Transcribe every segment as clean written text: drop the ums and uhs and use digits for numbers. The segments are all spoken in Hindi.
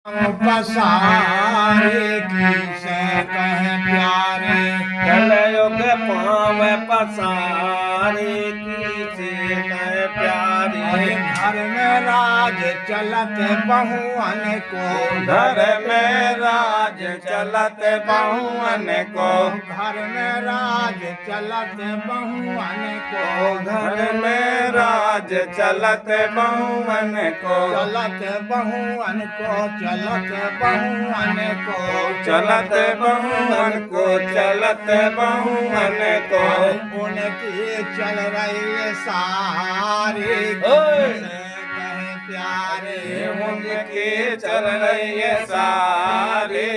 पसारे की से कहे प्यारे कलयुग पाँव पसारे की से कहे प्यारे। घर में राज चलत बहुअन को घर में राज चलत बहुअन को घर में राज चलत बहुअन को घर में राज चलत बहुअन को चलत बहुअन को चलत बहुअन को चलत बहुअन को चलत बहुअन को उनकी चल रही सारे कहे प्यारे उनके चल रहे सारे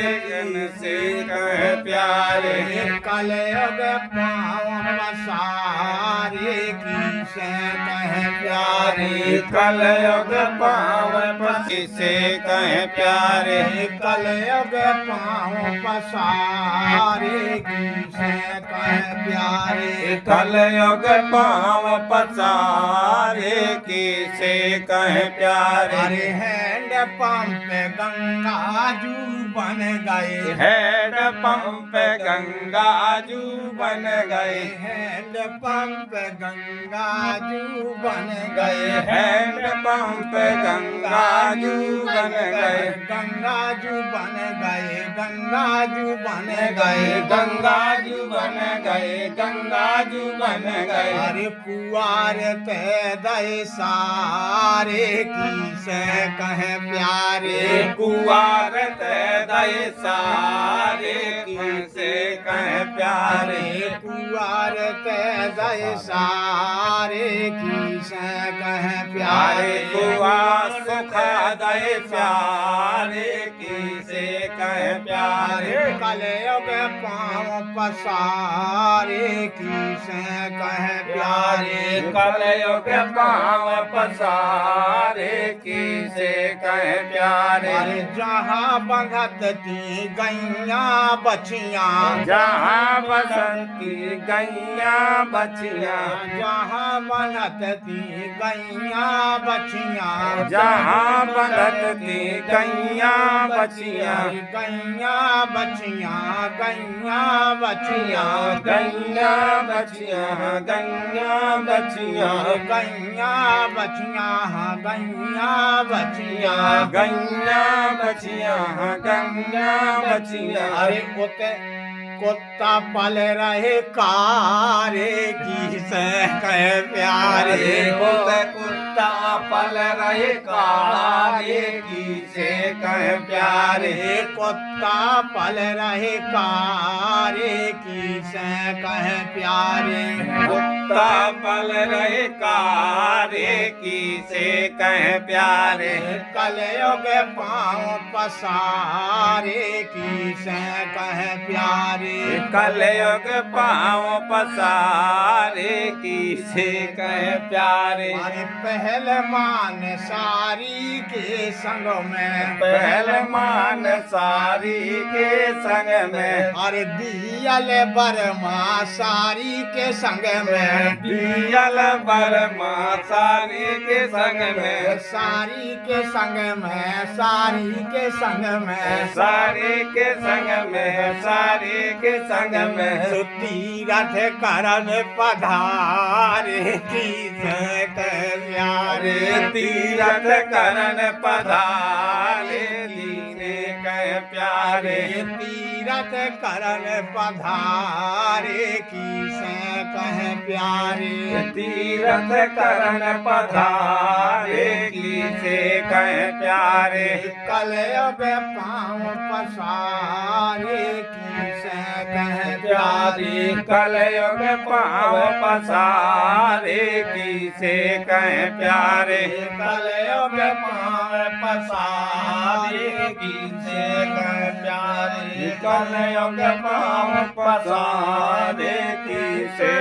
से कहे प्यारे। कलयुग पाँव पसारे की से कहे प्यारे कलयुग पाँव पसी से कहे प्यारे। कलयुग पाँव पसारे की से कहे प्यारे कलयुग पाँव पसारे की से कहे प्यारे। अरे हैंड पंप गंगा जू बन गए हैंड पंप गंगा जू बन गए हैंड पंप गंगा जू बन गए हैंड पंप गंगा जू बन गए गंगा जू बन गए गंगा जू बन गए गंगा जू बन गए गंगा जू बन गए। अरे कुआर ते दे सारे की से कहे प्यारे कुआर ते दे सारे की से कहे प्यारे। कुआर ते दे सारे की से कहे प्यारे कुआ सुखा दे प्यारे की से कहे प्यारे। कलयुग पाँव पसारे की से कहे प्यारे कलयुग पाँव पसारे की से कहे प्यारे। अरे जहाँ बंधत थी गैया बछिया जहाँ बसंती गैया बचिया जहाँ बनत थी गैया बछिया जहाँ बनत थी गैया बचिया गैया बछिया गैया बछिया गैया बचिया गैया बचिया गैया बछिया गैया बछिया गैया बचिया गैया बचिया। अरे कुत्ता पल रहे कारे की से कहे प्यारे कुत्ता पल रहे कारे की से कहे प्यारे। कुत्ता पल रहे कारे की से कहे प्यारे कुत्ता पल रहे कारे की से कहे प्यारे। कलयुग पाँव पसारे की से कहे प्यारे कलयुग पाँव पसारे की से कहे प्यारे। अरे पहलवान सारी के संग में पहलवान सारी के संग में अरे दियल बर्मा सारी के संग में दियल बर्मा सारी के संग में सारी के संग में सारी के संग में सारी के संग में सारी के संग में तीरथ करन पधारे की से कहे प्यारे तीरथ करन पधारे दीने कहे प्यारे। तीरथ करन पधारे की से कहे प्यारे तीरथ करन पधारे की से कहे प्यारे। कलयुग पाँव पसारे की से कहे प्यारी कलयुग पाँव पसारे की से कहे प्यारे। कलयुग पाँव पसारे की से कहे प्यारे कलयुग पाँव पसारे की से